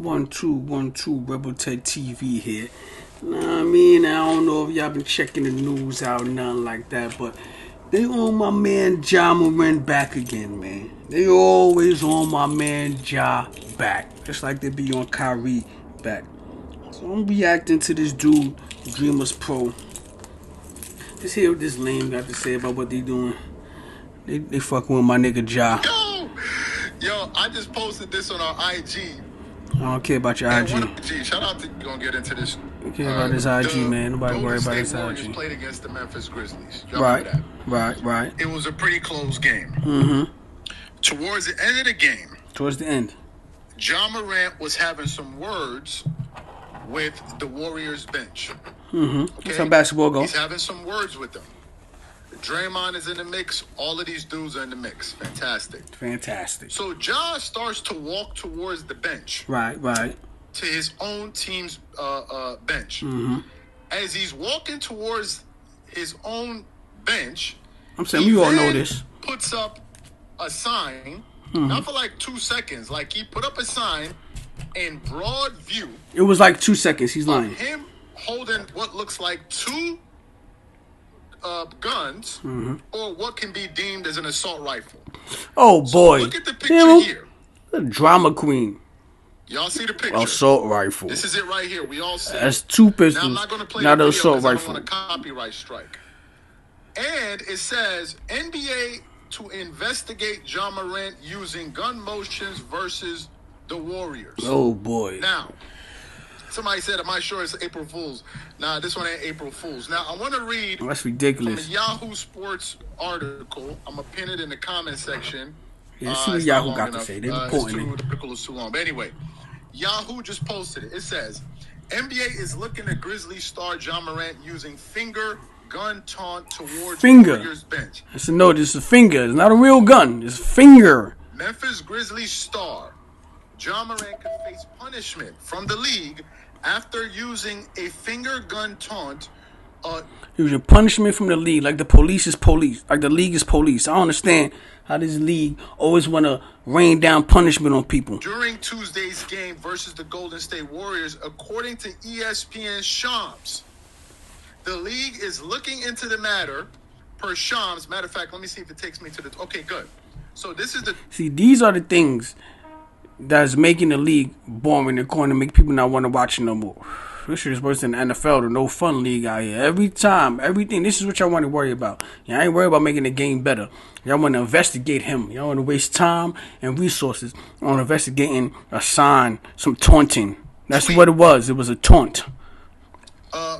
1 2 Rebel Ted TV here. Know what I mean? I don't know if y'all been checking the news out, nothing like that, but they on my man Ja Morant back again, man. They always on my man Ja back, just like they be on Kyrie back. So I'm reacting to this dude, dreamerspro. Just hear what this lame got to say about what they doing. They fucking with my nigga Ja. Yo, I just posted this on our IG. I don't care about your IG. Shout out to you. Gonna get into this. I care about this IG, man. Nobody worry about this IG. Played against the Memphis Grizzlies. Right. It was a pretty close game. Mm-hmm. Towards the end of the game. Towards the end. Ja Morant was having some words with the Warriors bench. Mm-hmm. Okay? That's how basketball goes. He's having some words with them. Draymond is in the mix. All of these dudes are in the mix. Fantastic. So Ja starts to walk towards the bench. Right. To his own team's bench. Mm-hmm. As he's walking towards his own bench, I'm saying we all know this. Puts up a sign, not for like 2 seconds. Like he put up a sign in broad view. It was like 2 seconds. He's lying. Him holding what looks like two guns, or what can be deemed as an assault rifle. Oh boy! So look at the picture here. The drama queen. Y'all see the picture? Assault rifle. This is it right here. We all see. That's two pistols. Now I'm not going to play the assault rifle. I don't want a copyright strike. And it says NBA to investigate Ja Morant using gun motions versus the Warriors. Oh boy! Now. Somebody said, am I sure it's April Fool's? Nah, this one ain't April Fool's. Now, I want to read that's ridiculous. From a Yahoo Sports article. I'm going to pin it in the comment section. Yeah, see what Yahoo got to say. They're reporting it. The article is too long. But anyway, Yahoo just posted it. It says, NBA is looking at Grizzlies star Ja Morant using finger gun taunt towards Warriors bench. I said, no, this is a finger. It's not a real gun. It's a finger. Memphis Grizzlies star Ja Morant could face punishment from the league after using a finger gun taunt. Using punishment from the league, like the police is police, like the league is police. I don't understand how this league always want to rain down punishment on people. During Tuesday's game versus the Golden State Warriors, according to ESPN Shams, the league is looking into the matter per Shams. Matter of fact, let me see if it takes me to the... Okay, good. So this is the... See, these are the things that's making the league boring and going to make people not want to watch it no more. This shit is worse than the NFL, the no fun league out here. Every time, everything. This is what y'all want to worry about. Y'all ain't worried about making the game better. Y'all want to investigate him. Y'all want to waste time and resources on investigating a sign, some taunting. That's what it was. It was a taunt.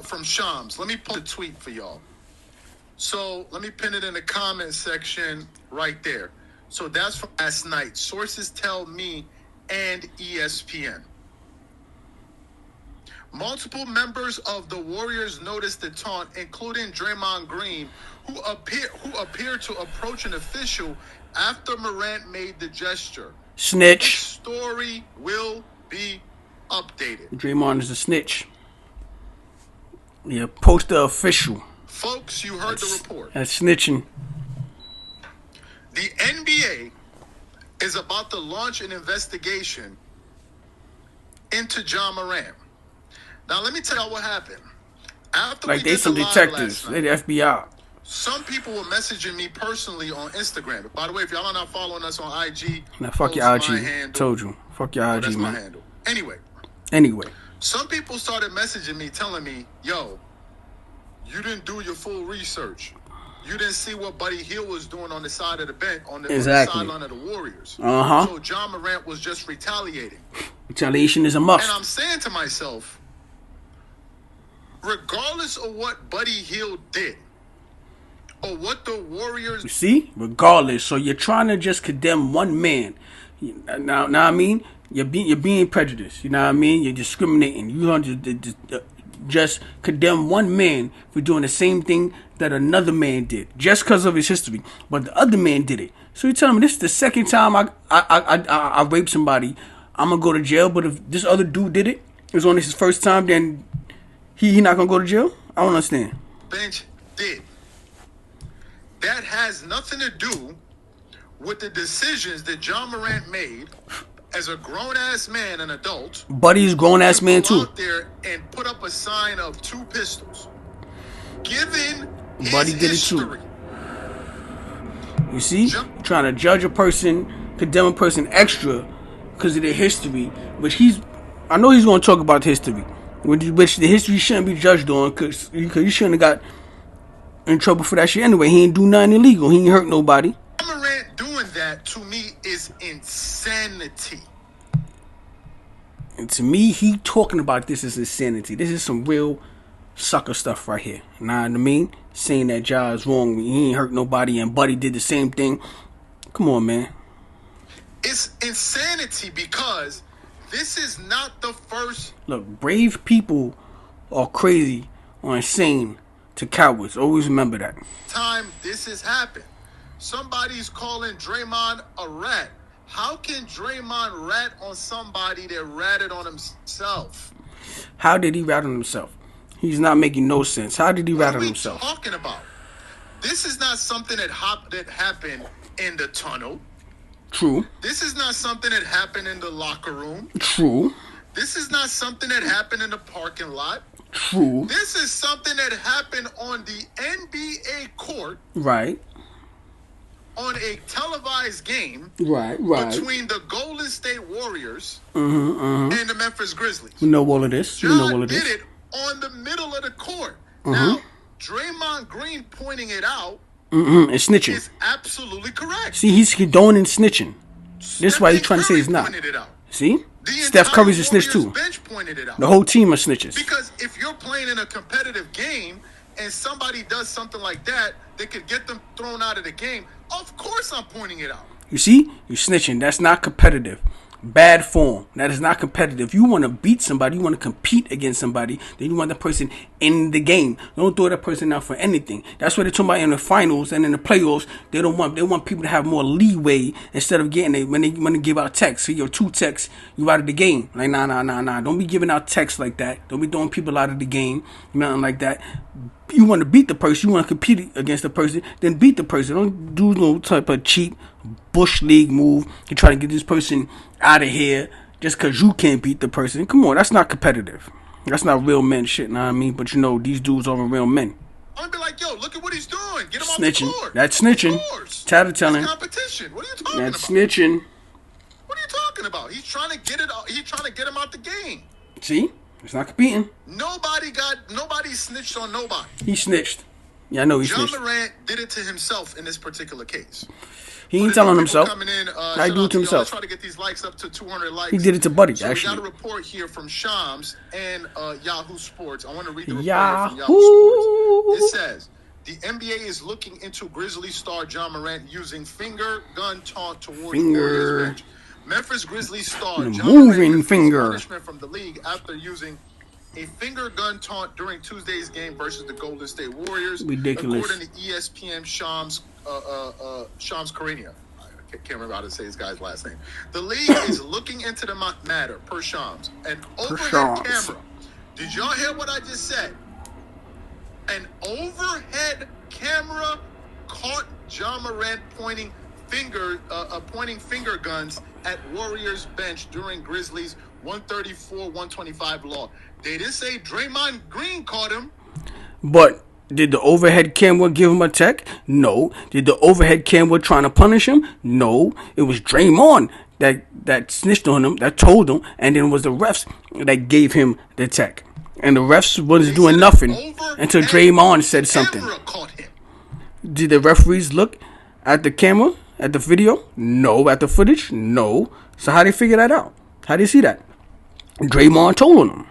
From Shams. Let me put a tweet for y'all. So let me pin it in the comment section right there. So that's from last night. Sources tell me and ESPN. Multiple members of the Warriors noticed the taunt, including Draymond Green, who appeared to approach an official after Morant made the gesture. Snitch. The story will be updated. Draymond is a snitch. Yeah, post the official. Folks, you heard the report. That's snitching. The NBA is about to launch an investigation into Ja Morant. Now, let me tell y'all what happened. After like they some detectives. They the FBI. Some people were messaging me personally on Instagram. By the way, if y'all are not following us on IG, now fuck your IG. Told you. Fuck your IG, that's man. My handle. Anyway. Some people started messaging me telling me, yo, you didn't do your full research. You didn't see what Buddy Hield was doing on the side of the bench, on the sideline of the Warriors. So Ja Morant was just retaliating. Retaliation is a must. And I'm saying to myself, regardless of what Buddy Hield did, or what the Warriors... You see? Regardless. So you're trying to just condemn one man. Now I mean? You're being prejudiced. You know what I mean? You're discriminating. You want to just condemn one man for doing the same thing that another man did, just because of his history. But the other man did it. So you're telling me this is the second time I raped somebody, I'm going to go to jail. But if this other dude did it, it was only his first time, then he not going to go to jail? I don't understand. Bench did. That has nothing to do with the decisions that Ja Morant made as a grown-ass man, an adult. Buddy's grown-ass man, too. Out there and put up a sign of 2 pistols. Given his Buddy did history. It too. You see? Trying to judge a person, condemn a person extra because of their history, which I know he's going to talk about history, which the history shouldn't be judged on because you shouldn't have got in trouble for that shit anyway. He ain't do nothing illegal. He ain't hurt nobody. Morant doing that, to me, is insanity. And to me, he talking about this is insanity. This is some real sucker stuff right here. You know what I mean? Saying that Ja is wrong. He ain't hurt nobody and Buddy did the same thing. Come on, man. It's insanity because this is not the first. Look, brave people are crazy or insane to cowards. Always remember that. Time this has happened. Somebody's calling Draymond a rat. How can Draymond rat on somebody that ratted on himself? How did he rat on himself? He's not making no sense. How did he rat on himself? What are we talking about? This is not something that happened in the tunnel. True. This is not something that happened in the locker room. True. This is not something that happened in the parking lot. True. This is something that happened on the NBA court. Right. On a televised game. Right. Between the Golden State Warriors and the Memphis Grizzlies. We know all of this. John did it on the middle of the court. Now, Draymond Green pointing it out and snitching is absolutely correct. See, he's condoning snitching. This is why he's trying to say he's not. See? Steph Curry's a snitch too. Bench pointed it out. The whole team are snitches. Because if you're playing in a competitive game and somebody does something like that could get them thrown out of the game, of course I'm pointing it out. You see? You're snitching. That's not competitive. Bad form. That is not competitive. You want to beat somebody, you want to compete against somebody, then you want the person in the game. Don't throw that person out for anything. That's what they're talking about in the finals and in the playoffs. They want people to have more leeway instead of getting when they give out texts. So your 2 texts, you out of the game. Like nah. Don't be giving out texts like that. Don't be throwing people out of the game. Nothing like that. You want to beat the person, you want to compete against the person, then beat the person. Don't do no type of cheap Bush League move to try to get this person out of here just because you can't beat the person. Come on, that's not competitive. That's not real men shit, know what I mean? But you know, these dudes aren't real men. I'm gonna be like, yo, look at what he's doing. Get him snitching. Off the court. That's snitching. Tattletelling. That's competition. What are you talking about? That's snitching. What are you talking about? He's trying to get it. He's trying to get him out the game. See? It's not competing. Nobody snitched on nobody. He snitched. Yeah, I know he snitched. John Morant did it to himself in this particular case. He ain't telling himself. I do it to himself. Let's try to get these likes up to 200 likes. He did it to Buddy, so actually. We got a report here from Shams and Yahoo Sports. I want to read the report Yahoo! From Yahoo Sports. It says, the NBA is looking into Grizzlies star John Morant using finger gun taunt towards Warriors bench. Memphis Grizzlies star John Morant punishment from the league after using a finger gun taunt during Tuesday's game versus the Golden State Warriors. Ridiculous. According to ESPN Shams Karania. I can't remember how to say this guy's last name. The league is looking into the matter, per Shams. An overhead camera. Did y'all hear what I just said? An overhead camera caught John Morant pointing finger guns at Warriors bench during Grizzlies 134-125 law. They didn't say Draymond Green caught him. But did the overhead camera give him a tech? No. Did the overhead camera trying to punish him? No. It was Draymond that snitched on him, that told him, and then it was the refs that gave him the tech. And the refs was doing nothing until Draymond said something. Did the referees look at the camera, at the video? No. At the footage? No. So how they figure that out? How do you see that? Draymond told him.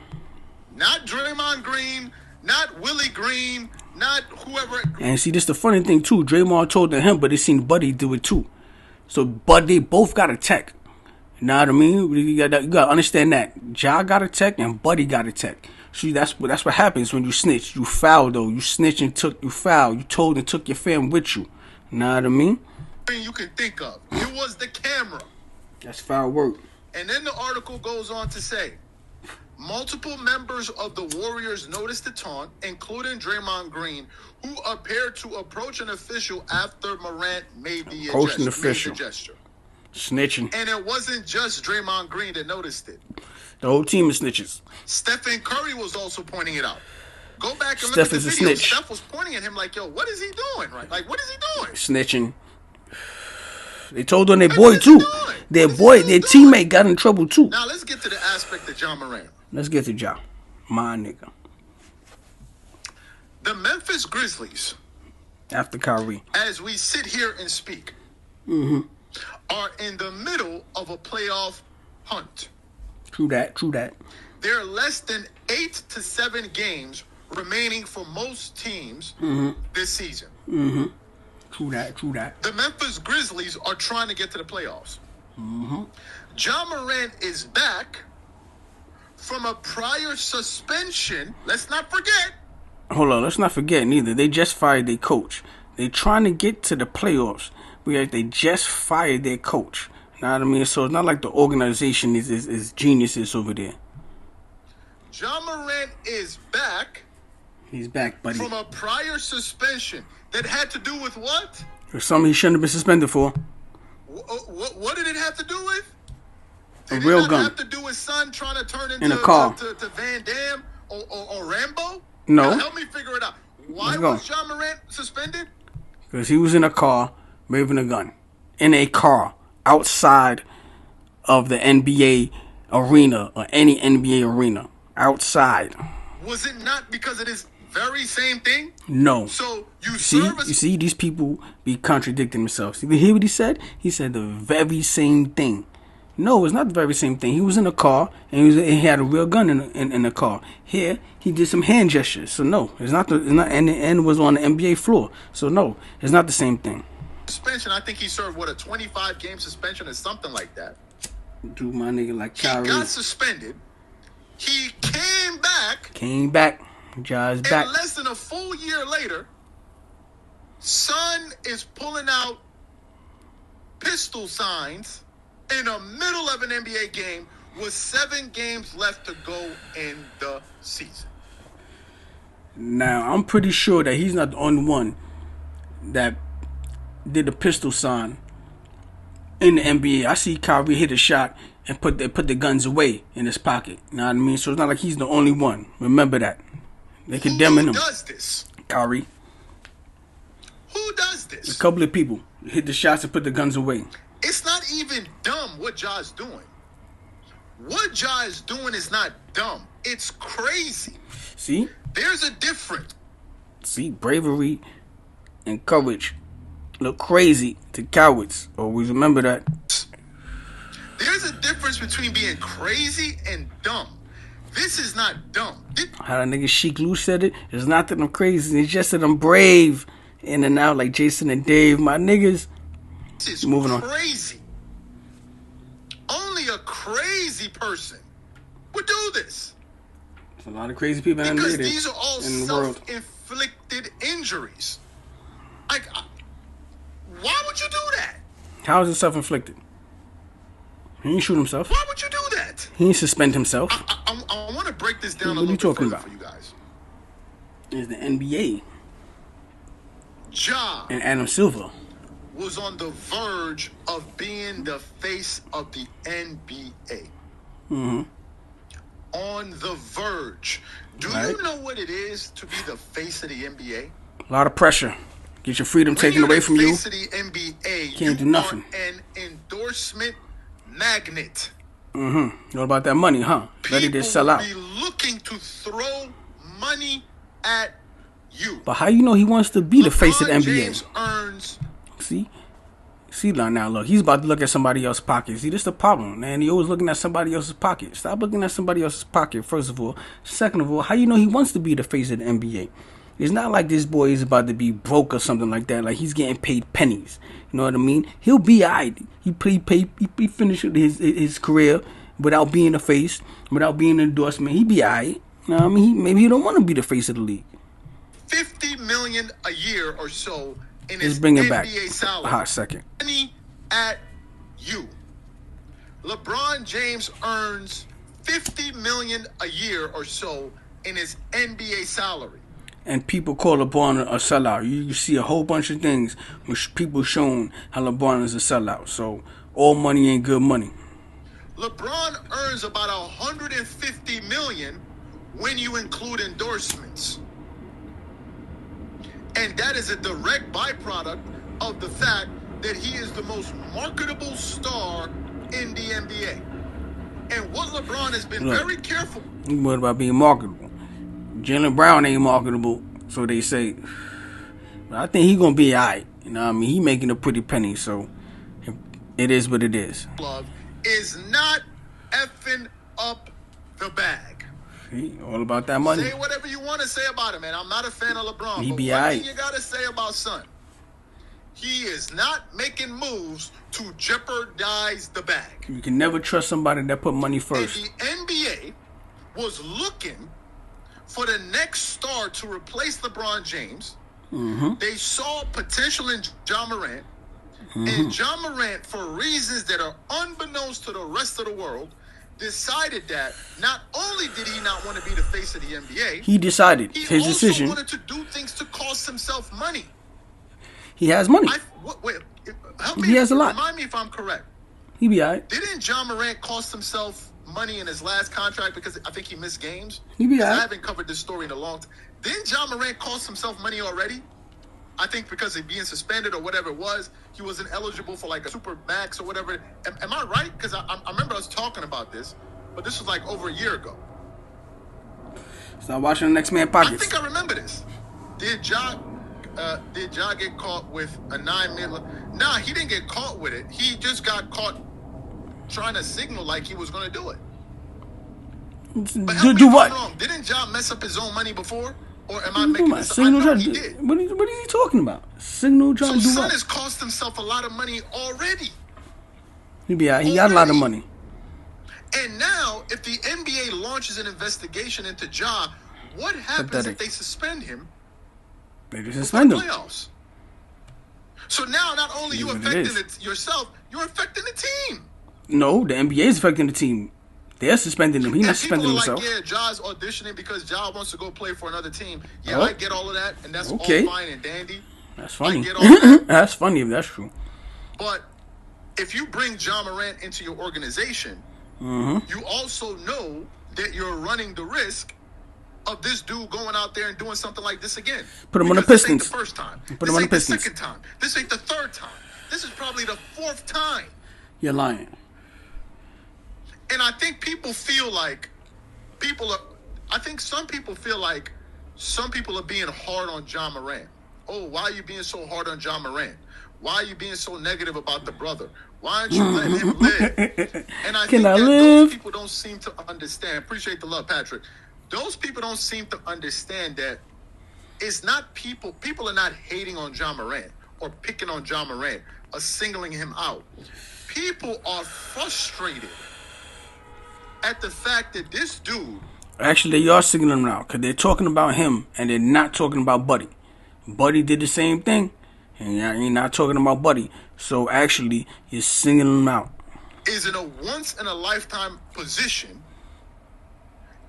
Not Draymond Green, not Willie Green, not whoever. And see, this the funny thing too. Draymond told him, but they seen Buddy do it too. So, but they both got a tech. You know what I mean? You gotta understand that. Ja got a tech and Buddy got a tech. See, that's what happens when you snitch. You foul though. You snitch and you foul. You told and took your fam with you. You know what I mean? You can think of. It was the camera. That's foul work. And then the article goes on to say, multiple members of the Warriors noticed the taunt, including Draymond Green, who appeared to approach an official after Morant made the gesture. Snitching. And it wasn't just Draymond Green that noticed it. The whole team is snitches. Stephen Curry was also pointing it out. Go back and Steph look at the is a video. snitch. Steph was pointing at him like, yo, what is he doing? Right? Like, what is he doing? Snitching. They told on their boy too. Their teammate got in trouble too. Now let's get to the aspect of Ja Morant. Let's get to Ja, my nigga. The Memphis Grizzlies, after Kyrie, as we sit here and speak, are in the middle of a playoff hunt. True that. There are less than 8 to 7 games remaining for most teams this season. True that. The Memphis Grizzlies are trying to get to the playoffs. Ja Morant is back from a prior suspension. Let's not forget. Hold on, let's not forget neither. They just fired their coach. They're trying to get to the playoffs, but they just fired their coach. You know what I mean? So it's not like the organization is geniuses over there. Ja Morant is back. He's back, buddy. From a prior suspension that had to do with what? There's something he shouldn't have been suspended for. What did it have to do with? Did a real gun. Have to do with son trying to turn into in a car. To Van Damme or Rambo? No. Now help me figure it out. Why was Ja Morant suspended? Because he was in a car waving a gun. In a car outside of the NBA arena or any NBA arena. Outside. Was it not because of this very same thing? No. So you see, these people be contradicting themselves. You hear what he said? He said the very same thing. No, it's not the very same thing. He was in a car and he had a real gun in the car. Here, he did some hand gestures. So no, it's not. And it was on the NBA floor. So no, it's not the same thing. Suspension. I think he served a 25-game suspension or something like that. Do my nigga like Kyrie. He got suspended. He came back. Ja's back. And less than a full year later, son is pulling out pistol signs in the middle of an NBA game with 7 games left to go in the season. Now, I'm pretty sure that he's not the only one that did the pistol sign in the NBA. I see Kyrie hit a shot and put the guns away in his pocket. You know what I mean? So it's not like he's the only one. Remember that. They condemning him. Who does this? Kyrie. Who does this? A couple of people hit the shots and put the guns away. It's not even dumb what Ja's doing. What Ja is doing is not dumb. It's crazy. See? There's a difference. See, bravery and courage look crazy to cowards. Always remember that. There's a difference between being crazy and dumb. This is not dumb. How that nigga Sheik Lou said it, it's not that I'm crazy, it's just that I'm brave. In and out like Jason and Dave, my niggas. This is moving crazy. Only a crazy person would do this. There's a lot of crazy people in because the these are all in the world. Self-inflicted injuries. Like, why would you do that? How is it self-inflicted? He didn't shoot himself. Why would you do that? He didn't suspend himself. I want to break this down what a little bit further about? for you guys. It's the NBA. Ja and Adam Silver was on the verge of being the face of the NBA. On the verge. Do you know what it is to be the face of the NBA? A lot of pressure. Get your freedom taken away from you. Face of the NBA, can't do nothing. An endorsement magnet. Know about that money, huh? Ready to sell out. People will be looking to throw money at you. But how you know he wants to be the face of the NBA? James earns. See now, look, he's about to look at somebody else's pocket. See, this is the problem, man. He always looking at somebody else's pocket. Stop looking at somebody else's pocket, first of all. Second of all, how you know he wants to be the face of the NBA? It's not like this boy is about to be broke or something like that. Like he's getting paid pennies. You know what I mean? He'll be alright. He finished his career without being a face, without being an endorsement. He be alright. You know what I mean? Maybe he don't want to be the face of the league. $50 million a year or so in his NBA salary. A hot second. Money at you. LeBron James earns $50 million a year or so in his NBA salary. And people call LeBron a sellout. You see a whole bunch of things which people showing how LeBron is a sellout. So all money ain't good money. LeBron earns about $150 million when you include endorsements. And that is a direct byproduct of the fact that he is the most marketable star in the NBA. And what LeBron has been very careful. What about being marketable? Jaylen Brown ain't marketable, so they say. But I think he gonna be alright. You know what I mean? He making a pretty penny, so it is what it is. Love is not effing up the bag. See, all about that money. Say whatever you want to say about him, man. I'm not a fan of LeBron. He but be one alright. thing you gotta say about son, he is not making moves to jeopardize the bag. You can never trust somebody that put money first. And the NBA was looking for the next star to replace LeBron James. Mm-hmm. They saw potential in Ja Morant. Mm-hmm. And Ja Morant, for reasons that are unbeknownst to the rest of the world, decided that not only did he not want to be the face of the NBA, he decided his decision. He also wanted to do things to cost himself money. He has money. Wait, help me. He has a lot. Remind me if I'm correct. He be alright. Didn't Ja Morant cost himself money in his last contract because I think he missed games? He be alright. I haven't covered this story in a long time. Didn't Ja Morant cost himself money already? I think because of being suspended or whatever it was, he wasn't eligible for like a super max or whatever. Am I right? Because I remember us talking about this, but this was like over a year ago. Start watching the Next Man Pockets. I think I remember this. Did Ja get caught with a $9 million? Nah, he didn't get caught with it. He just got caught trying to signal like he was going to do it. But do what? Wrong. Didn't Ja mess up his own money before? Or am I making this up? Signal I know he did. What is he talking about? Signal trying to do Son what? has cost himself a lot of money already. He got a lot of money. And now, if the NBA launches an investigation into Ja, what happens if they suspend him? They just suspend him. Playoffs. So now, not only you affecting yourself, you're affecting the team. No, the NBA is affecting the team. They're suspending him. He's not suspending himself. People are like, yeah, Ja's auditioning because Ja wants to go play for another team. Yeah, I get all of that, and that's all fine and dandy. That's funny. I get all that. That's funny if that's true. But if you bring Ja Morant into your organization, you also know that you're running the risk of this dude going out there and doing something like this again. Put him on the Pistons. This ain't the first time. Put him on the Pistons. This ain't the second time. This ain't the third time. This is probably the fourth time. You're lying. And I think people feel like some people feel like some people are being hard on Ja Morant. Oh, why are you being so hard on Ja Morant? Why are you being so negative about the brother? Why aren't you letting him live? And I think that those people don't seem to understand. Appreciate the love, Patrick. Those people don't seem to understand that it's not people are not hating on Ja Morant or picking on Ja Morant or singling him out. People are frustrated at the fact that this dude... Actually, they are singling him out because they're talking about him and they're not talking about Buddy. Buddy did the same thing and you're not talking about Buddy. So actually, you're singling him out. Is in a once-in-a-lifetime position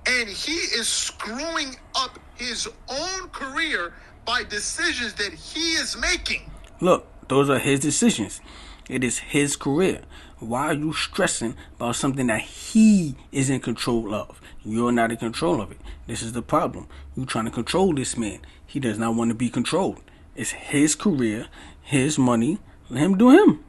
and he is screwing up his own career by decisions that he is making. Look, those are his decisions. It is his career. Why are you stressing about something that he is in control of? You're not in control of it. This is the problem. You're trying to control this man. He does not want to be controlled. It's his career, his money. Let him do him.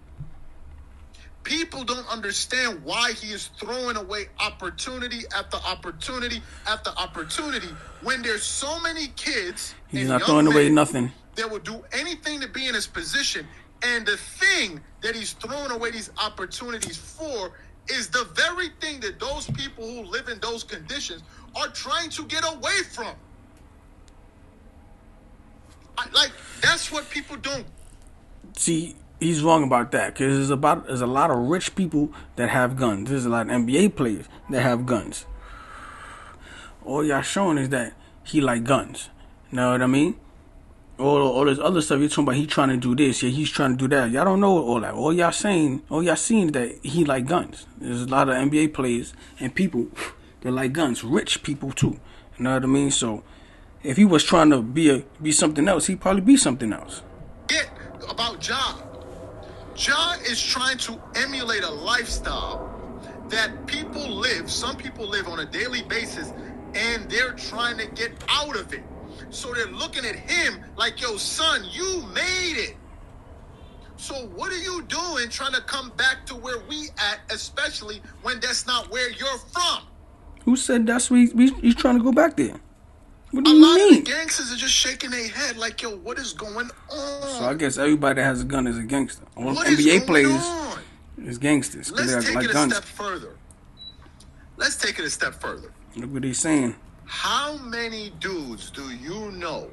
People don't understand why he is throwing away opportunity after opportunity after opportunity when there's so many kids. He's not throwing away nothing. That will do anything to be in his position. And the thing that he's throwing away these opportunities for is the very thing that those people who live in those conditions are trying to get away from. That's what people don't see. He's wrong about that because there's a lot of rich people that have guns. There's a lot of NBA players that have guns. All y'all showing is that he like guns. Know what I mean? All this other stuff you're talking about, he trying to do this, yeah, he's trying to do that. Y'all don't know all that. All y'all seeing that he like guns. There's a lot of NBA players and people that like guns, rich people too. You know what I mean? So if he was trying to be something else, he'd probably be something else. Get about Ja. Ja is trying to emulate a lifestyle that people live. Some people live on a daily basis, and they're trying to get out of it. So they're looking at him like, yo, son, you made it. So what are you doing trying to come back to where we at, especially when that's not where you're from? Who said that's where he's trying to go back there? What do you mean? A lot of the gangsters are just shaking their head like, yo, what is going on? So I guess everybody that has a gun is a gangster. All NBA players is gangsters. Let's take it a step further. Let's take it a step further. Look what he's saying. How many dudes do you know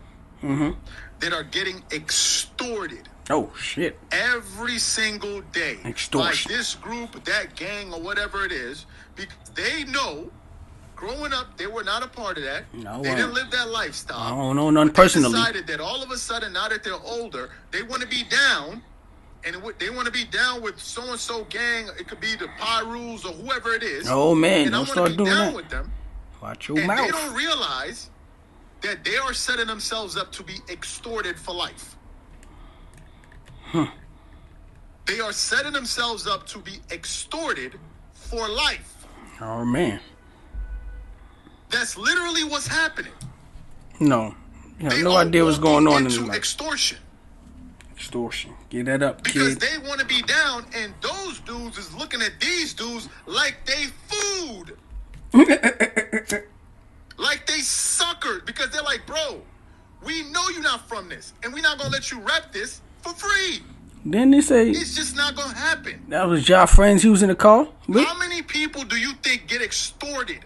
that are getting extorted? Oh, shit. Every single day. Extortion. By this group, that gang, or whatever it is. Because they know, growing up, they were not a part of that. No, they didn't live that lifestyle. I don't know none personally. They decided that all of a sudden, now that they're older, they want to be down. And they want to be down with so-and-so gang. It could be the Pyrus or whoever it is. Oh, man. And don't start doing that. With them. Watch your mouth. And they don't realize that they are setting themselves up to be extorted for life. They are setting themselves up to be extorted for life. Oh, man. That's literally what's happening. No. You have no idea what's going on in the life. Extortion. Extortion. Get that up, because kid. They want to be down, and those dudes is looking at these dudes like they food. Like they suckered. Because they're like, bro, we know you're not from this, and we're not going to let you rep this for free. Then they say it's just not gonna happen. That was Ja friends he was in the car with? How many people do you think get extorted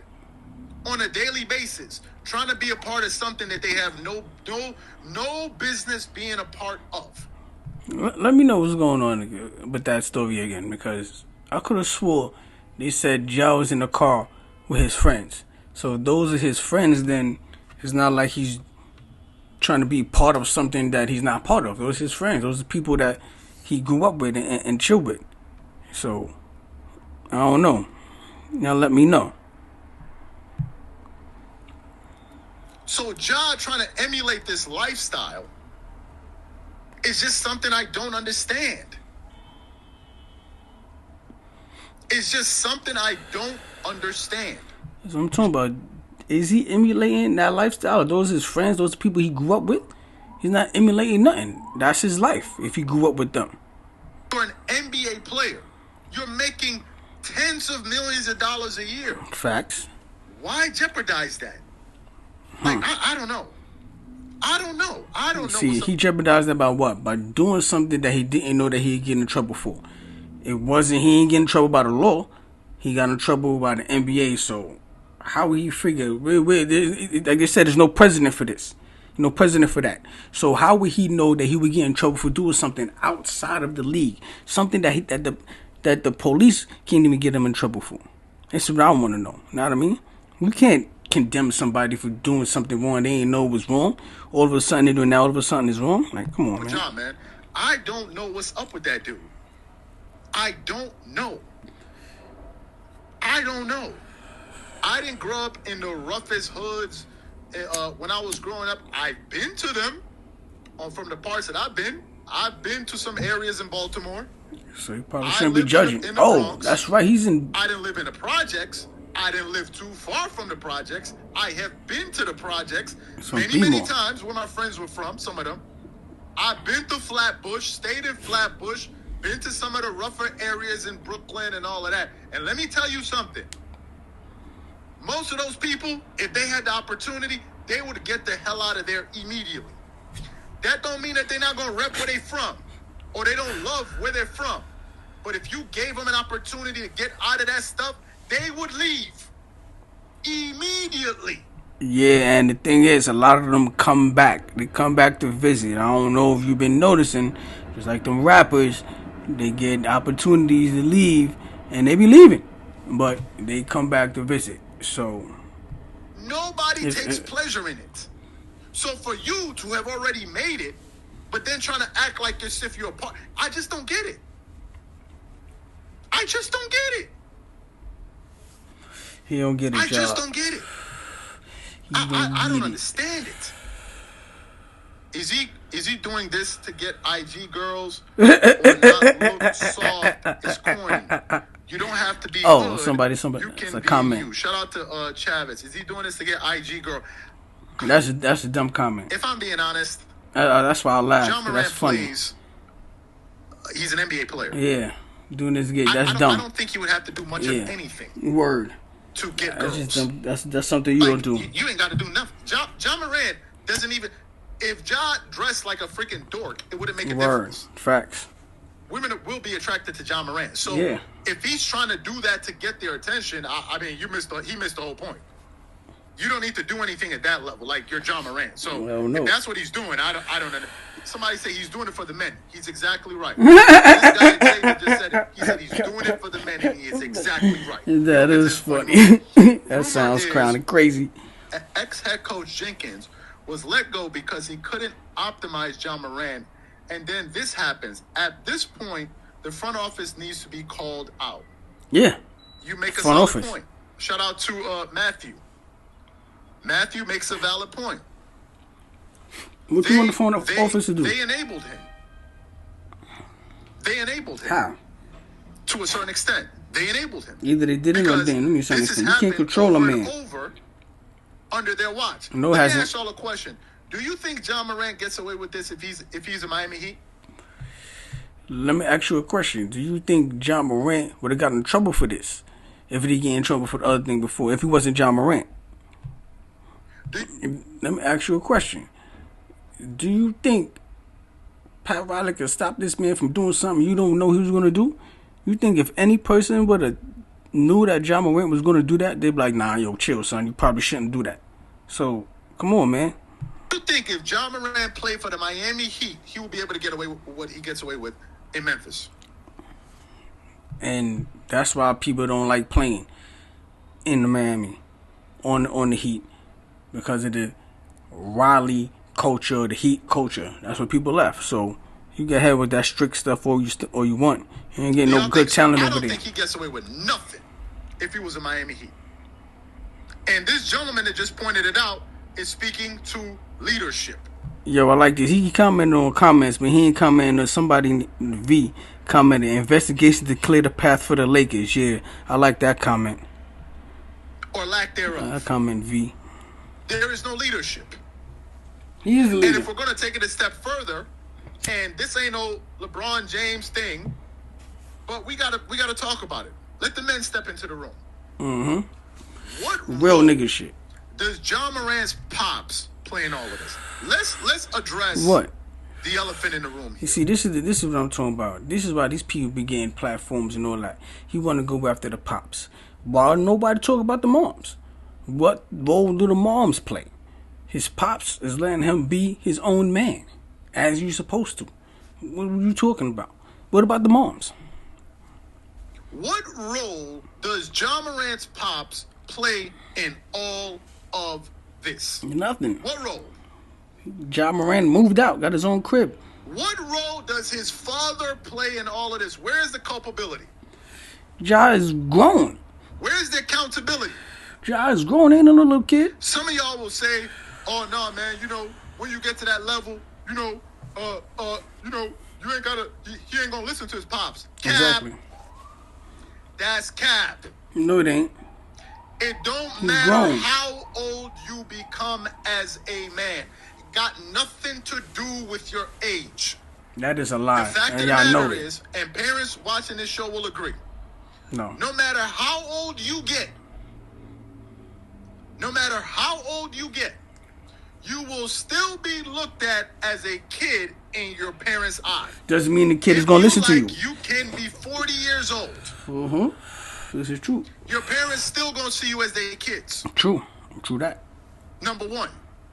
on a daily basis trying to be a part of something that they have no business being a part of? Let me know what's going on with that story again, because I could have swore they said Ja was in the car with his friends. So if those are his friends, then it's not like he's trying to be part of something that he's not part of. Those are his friends. Those are people that he grew up with and chilled with. So, I don't know. Now let me know. So Ja trying to emulate this lifestyle is just something I don't understand. It's just something I don't understand. That's what I'm talking about. Is he emulating that lifestyle? Those his friends, those people he grew up with? He's not emulating nothing. That's his life if he grew up with them. You're an NBA player. You're making tens of millions of dollars a year. Facts. Why jeopardize that? Like, I don't know. I don't know. See, he jeopardized that by what? By doing something that he didn't know that he'd get in trouble for. It wasn't, he ain't get in trouble by the law. He got in trouble by the NBA, so how would he figure? Like they said, there's no precedent for this. No precedent for that. So how would he know that he would get in trouble for doing something outside of the league? Something that the police can't even get him in trouble for. That's what I want to know. You know what I mean? You can't condemn somebody for doing something wrong they ain't know was wrong. All of a sudden they're doing that. All of a sudden it's wrong. Like, come on, man. John, man, I don't know what's up with that dude. I don't know. I didn't grow up in the roughest hoods. When I was growing up, I've been to them. From the parts that I've been to some areas in Baltimore. So you probably shouldn't be judging. Bronx. That's right. He's in. I didn't live in the projects. I didn't live too far from the projects. I have been to the projects many times where my friends were from, some of them. I've been to Flatbush, stayed in Flatbush, been to some of the rougher areas in Brooklyn and all of that. And let me tell you something. Most of those people, if they had the opportunity, they would get the hell out of there immediately. That don't mean that they're not going to rep where they're from or they don't love where they're from. But if you gave them an opportunity to get out of that stuff, they would leave immediately. Yeah, and the thing is, a lot of them come back. They come back to visit. I don't know if you've been noticing, just like them rappers, they get opportunities to leave, and they be leaving. But they come back to visit. So nobody takes pleasure in it. So for you to have already made it, but then trying to act like as if you're a part, I just don't get it. I just don't get it. He don't get it, I just don't get it. I don't understand it. Is he doing this to get IG girls or not look soft? It's corny. You don't have to be good. Somebody. You can It's a be comment. you. Shout out to Chavez. Is he doing this to get IG girl? That's a dumb comment. If I'm being honest, that's why I laugh. John Morant That's funny. plays. He's an NBA player. Yeah, doing this gay. That's dumb. I don't think he would have to do much of anything. Word. To get girls. That's something you don't do. You ain't got to do nothing. John Morant doesn't even. If Ja dressed like a freaking dork, it wouldn't make a difference. Facts. Women will be attracted to John Morant. So if he's trying to do that to get their attention, I mean, he missed the whole point. You don't need to do anything at that level, like you're John Morant. So if that's what he's doing, I don't know. Somebody say he's doing it for the men. He's exactly right. This guy David just said it. He said he's doing it for the men, and he is exactly right. That is funny. That sounds kind of crazy. Ex-head coach Jenkins was let go because he couldn't optimize John Morant. And then this happens. At this point, the front office needs to be called out. Yeah. You make a solid point. Shout out to Matthew. Matthew makes a valid point. What you want the front office to do? They enabled him. How? To a certain extent. They enabled him. Either they did it or they didn't. Let me say this. You can't control a man. Over under their watch. No, Let hasn't. me ask y'all a question. Do you think John Morant gets away with this if he's a Miami Heat? Let me ask you a question. Do you think John Morant would have gotten in trouble for this if he get in trouble for the other thing before? If he wasn't John Morant? Let me ask you a question. Do you think Pat Riley could stop this man from doing something you don't know he was going to do? You think if any person would have knew that John Morant was going to do that, they'd be like, nah, yo, chill, son. You probably shouldn't do that. So, come on, man. You think if John Morant played for the Miami Heat, he would be able to get away with what he gets away with in Memphis? And that's why people don't like playing in the Miami on the Heat, because of the Riley culture, the Heat culture. That's what people left. So you get ahead with that strict stuff or you want. You ain't getting no good talent over there. I don't think he gets away with nothing if he was a Miami Heat. And this gentleman that just pointed it out is speaking to leadership. Yo, I like this. He commented on comments, but he ain't commenting on somebody in V commented, investigation to clear the path for the Lakers. Yeah, I like that comment. Or lack thereof. I comment V. There is no leadership. He is a leader. And if we're going to take it a step further, and this ain't no LeBron James thing, but we gotta talk about it. Let the men step into the room. Mm-hmm. What real nigga shit does John Morant's pops play in all of this? Let's address what the elephant in the room here. You see, this is what I'm talking about. This is why these people be getting platforms and all that. He want to go after the pops. Why nobody talk about the moms? What role do the moms play? His pops is letting him be his own man, as you supposed to. What are you talking about? What about the moms? What role does John Morant's pops play in all of this? Nothing. What role? John Morant moved out, got his own crib. What role does his father play in all of this? Where is the culpability? Ja is grown. Where is the accountability? Ja is grown, ain't no little kid. Some of y'all will say, "Oh no, man, when you get to that level, you ain't gotta. He ain't gonna listen to his pops." Cap. Exactly. That's cap. No, it ain't. It don't matter how old you become as a man. It got nothing to do with your age. That is a lie. The fact of the matter is, and parents watching this show will agree. No matter how old you get, you will still be looked at as a kid in your parents' eye. Doesn't mean the kid is going to listen to you. You can be 40 years old. Mm-hmm. This is true. Your parents still going to see you as their kids. True that. Number one.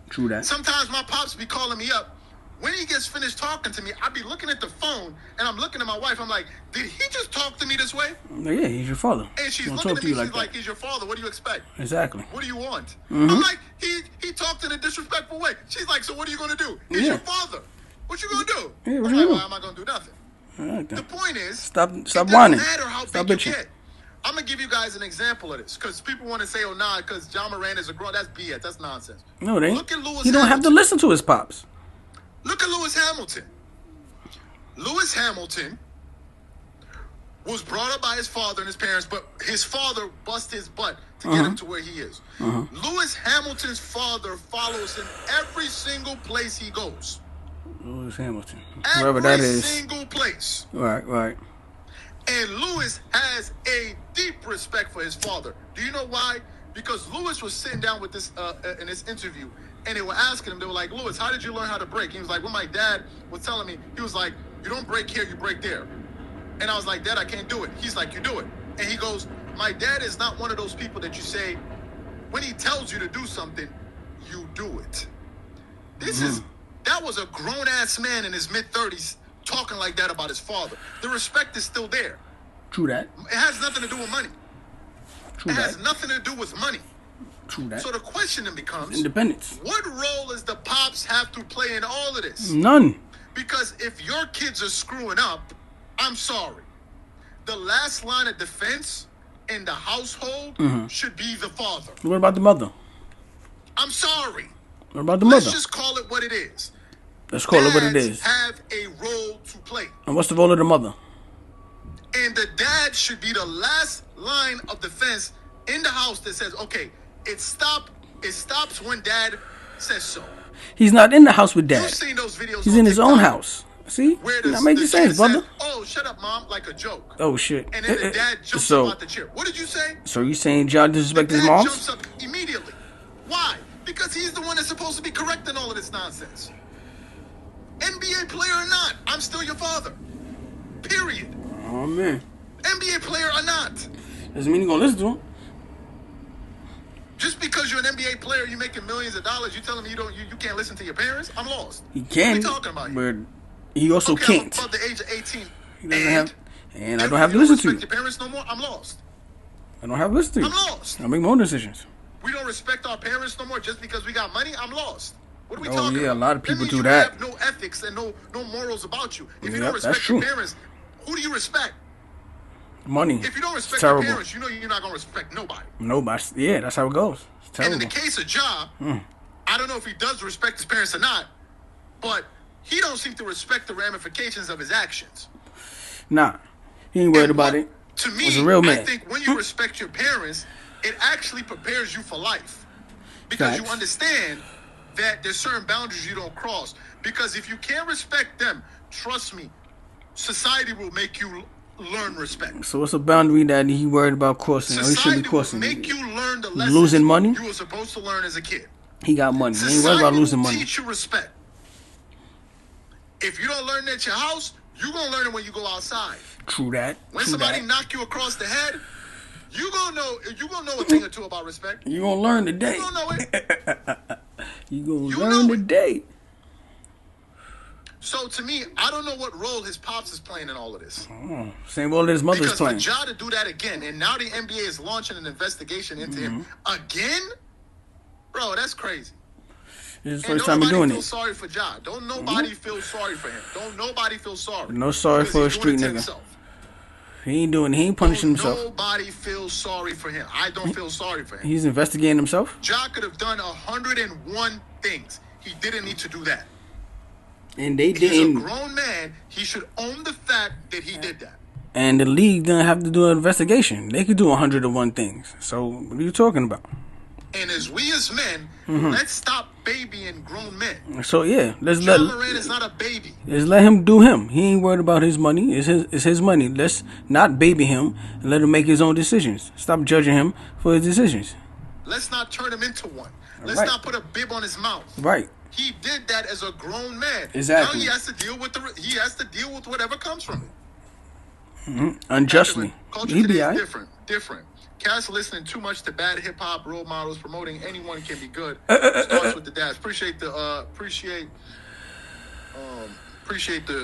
True that. Sometimes my pops be calling me up. When he gets finished talking to me, I be looking at the phone, and I'm looking at my wife. I'm like, did he just talk to me this way? Yeah, he's your father. And she's looking at me, she's like, he's your father. What do you expect? Exactly. What do you want? Mm-hmm. I'm like, he talked in a disrespectful way. She's like, so what are you going to do? He's your father. What you going to do? Yeah, what I'm you like, do? why am I going to do nothing? Right, the point is, stop whining. It doesn't matter how stop big bitching. you get. I'm going to give you guys an example of this, because people want to say, oh, nah, because John Morant is a grown. That's BS. That's nonsense. No, it ain't. Look at Lewis He don't have to listen to his pops. Look at Lewis Hamilton. Lewis Hamilton was brought up by his father and his parents, but his father busted his butt to get him to where he is. Lewis Hamilton's father follows him every single place he goes. Lewis Hamilton. Wherever that is. Every single place. Right. And Lewis has a deep respect for his father. Do you know why? Because Lewis was sitting down with this in this interview, and they were asking him, they were like, Lewis, how did you learn how to break? He was like, when my dad was telling me, he was like, you don't break here, you break there. And I was like, Dad, I can't do it. He's like, you do it. And he goes, my dad is not one of those people that you say, when he tells you to do something, you do it. That was a grown-ass man in his mid-30s talking like that about his father. The respect is still there. True that. It has nothing to do with money. Has nothing to do with money. True that. So the question then becomes, independence. What role does the pops have to play in all of this? None. Because if your kids are screwing up, I'm sorry. The last line of defense in the household should be the father. What about the mother? I'm sorry. What about the mother? Let's just call it what it is. Let's call it what it is. Have a role to play. And what's the role of the mother? And the dad should be the last line of defense in the house that says, okay, it stops when dad says so. He's not in the house with dad. You've seen those videos. He's in his own house. See? That makes sense, brother. Says, oh, shut up, mom, like a joke. Oh, shit. And then the dad jumps up out the chair. What did you say? So you saying John disrespect his mom? Jumps up immediately. Why? Because he's the one that's supposed to be correcting all of this nonsense. NBA player or not, I'm still your father. Period. Oh, man. NBA player or not. Doesn't mean you're going to listen to him. Just because you're an NBA player, you're making millions of dollars, you telling me you can't listen to your parents? I'm lost. He can. What are you talking about here? But he also can't. I'm above the age of 18. He doesn't have, and I don't have to listen to you. Your parents no more? I'm lost. I don't have to listen to you. I'm lost. I make my own decisions. We don't respect our parents no more just because we got money? I'm lost. What are we talking about? Oh, yeah, a lot of people do You that. have no ethics and no morals about you. If you Yep, don't respect your parents, who do you respect? Money. If you don't respect your parents, you know you're not going to respect nobody. Nobody. Yeah, that's how it goes. It's terrible. And in the case of Ja, I don't know if he does respect his parents or not, but he don't seem to respect the ramifications of his actions. Nah, he ain't worried about it. To me, He's a real man. I think when you respect your parents, it actually prepares you for life. Because you understand that there's certain boundaries you don't cross. Because if you can't respect them, trust me, society will make you learn respect. So what's a boundary that he worried about crossing? Or he should be crossing? Will make you learn the lessons losing money you were supposed to learn as a kid. He got money. He ain't worried about losing money. Teach you respect. If you don't learn it at your house, you're going to learn it when you go outside. True that. When somebody knock you across the head, you're going to know a thing or two about respect. You're going to learn today. You're going to know it. You're going to learn today. So to me, I don't know what role his pops is playing in all of this. Same role that his mother's playing. Because for Ja to do that again, and now the NBA is launching an investigation into him again, bro, that's crazy. This is the first time he's doing it. Don't nobody feel sorry for Ja. Don't nobody feel sorry for him. Don't nobody feel sorry. No sorry for a street nigga. He ain't punishing himself. Nobody feels sorry for him. I don't feel sorry for him. He's investigating himself? Ja could have done 101 things. He didn't need to do that. And they didn't. He's a grown man. He should own the fact that he did that. And the league didn't have to do an investigation. They could do 101 things. So what are you talking about? And as we as men, let's stop babying grown men. So yeah, Ja Morant is not a baby. Let's let him do him. He ain't worried about his money. It's his money. Let's not baby him and let him make his own decisions. Stop judging him for his decisions. Let's not turn him into one. Let's not put a bib on his mouth. Right. He did that as a grown man. Exactly. Now he has to deal with whatever comes from it. Unjustly. Culture today is different. Cats listening too much to bad hip hop role models promoting anyone can be good. Starts with the dads. Appreciate the.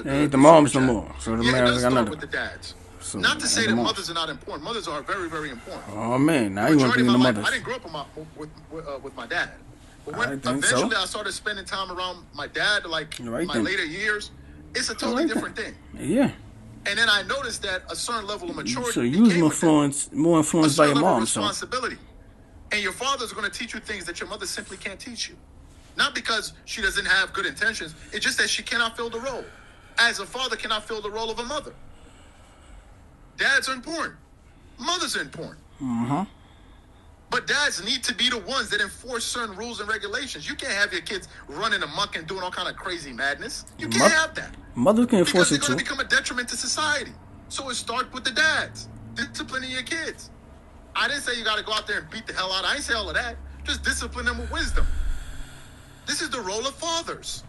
They ain't the moms no more. So the man does start with the dads. So, not to say that mothers are not important. Mothers are very, very important. Oh man, now you want to be the mothers. I didn't grow up with my dad. But when eventually I started spending time around my dad, like my later years, it's a totally different thing. Yeah. And then I noticed that a certain level of maturity. So you was more influenced by your mom. Responsibility. And your father's going to teach you things that your mother simply can't teach you. Not because she doesn't have good intentions. It's just that she cannot fill the role. As a father cannot fill the role of a mother. Dads are important. Mothers are important. Mm-hmm. But dads need to be the ones that enforce certain rules and regulations. You can't have your kids running amok and doing all kind of crazy madness. You can't have that. Mothers can enforce it too. Because they're going to become a detriment to society. So it starts with the dads. Disciplining your kids. I didn't say you got to go out there and beat the hell out. I didn't say all of that. Just discipline them with wisdom. This is the role of fathers.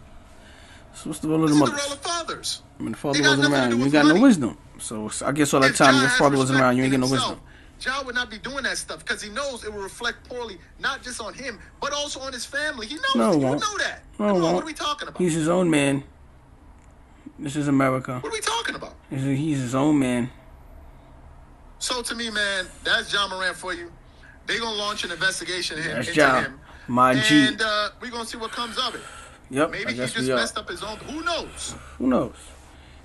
So what's the role of the mothers? This is the role of fathers. I mean, the father wasn't around. You ain't got no wisdom. So I guess all that time your father wasn't around, you ain't get no wisdom. John would not be doing that stuff because he knows it will reflect poorly, not just on him, but also on his family. He knows. No, You know that. No, what are we talking about? He's his own man. This is America. What are we talking about? He's his own man. So to me, man, that's John Morant for you. They're going to launch an investigation into him. My G. And we're going to see what comes of it. Yep. Maybe he just messed up his own. Who knows? Who knows?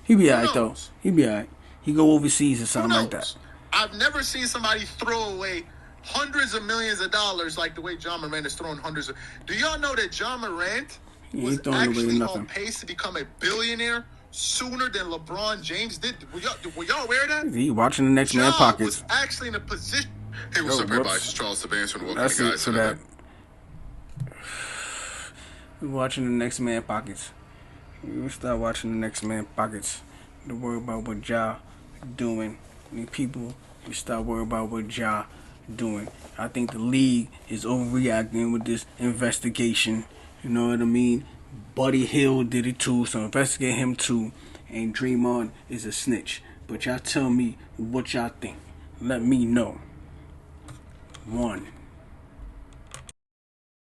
He be alright, though. He be alright. He go overseas or something like that. I've never seen somebody throw away hundreds of millions of dollars like the way John Morant is throwing hundreds of... Do y'all know that John Morant was actually on pace to become a billionaire sooner than LeBron James did? Were y'all aware of that? He watching the next man pockets. Was actually in a position... Hey, what's up, everybody? It's Charles Sabans from the Welcome That's Guys. it for that. We're watching the next man pockets. We start watching the next man pockets. Don't worry about what y'all doing. People, we start worrying about what y'all doing. I think the league is overreacting with this investigation. You know what I mean? Buddy Hield did it too, so investigate him too. And Draymond is a snitch. But y'all tell me what y'all think. Let me know. 1.